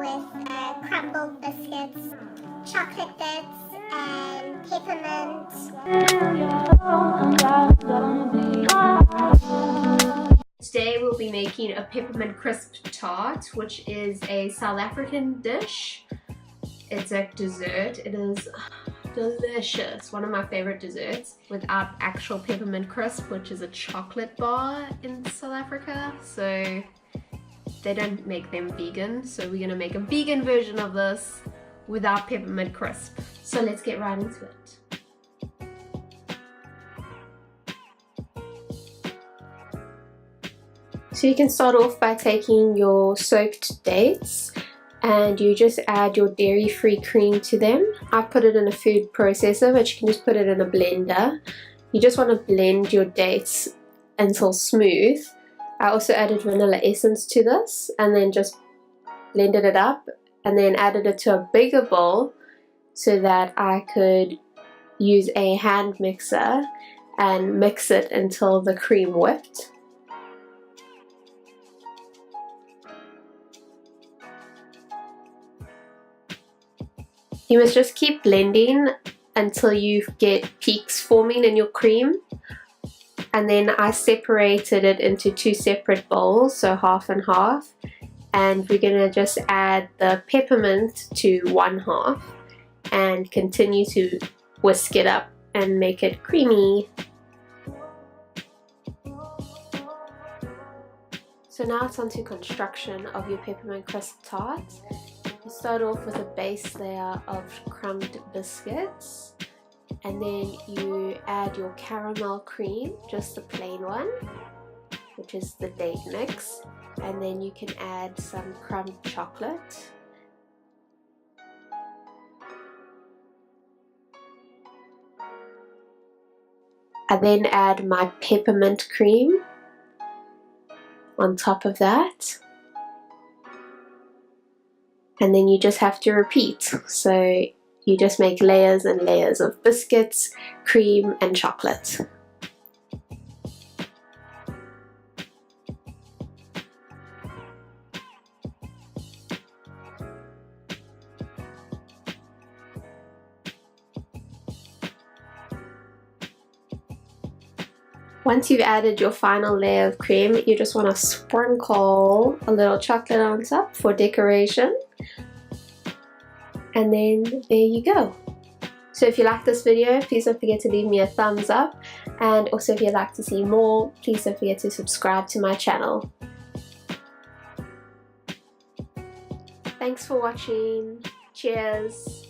with crumbled biscuits, chocolate bits, and peppermint. Today we'll be making a peppermint crisp tart, which is a South African dish. It's a dessert. It is delicious. One of my favorite desserts without actual peppermint crisp, which is a chocolate bar in South Africa. So they don't make them vegan. So we're gonna make a vegan version of this without peppermint crisp. So let's get right into it. So you can start off by taking your soaked dates and you just add your dairy-free cream to them. I put it in a food processor, but you can just put it in a blender. You just want to blend your dates until smooth. I also added vanilla essence to this and then just blended it up and then added it to a bigger bowl so that I could use a hand mixer and mix it until the cream whipped. You must just keep blending until you get peaks forming in your cream. And then I separated it into two separate bowls, so half and half. And we're going to just add the peppermint to one half and continue to whisk it up and make it creamy. So now it's on to construction of your peppermint crisp tart. You start off with a base layer of crumbed biscuits and then you add your caramel cream, just the plain one, which is the date mix, and then you can add some crumbed chocolate. I then add my peppermint cream on top of that. And then you just have to repeat. So you just make layers and layers of biscuits, cream and chocolate. Once you've added your final layer of cream, you just want to sprinkle a little chocolate on top for decoration. And then there you go. So if you like this video, please don't forget to leave me a thumbs up. And also if you'd like to see more, please don't forget to subscribe to my channel. Thanks for watching. Cheers.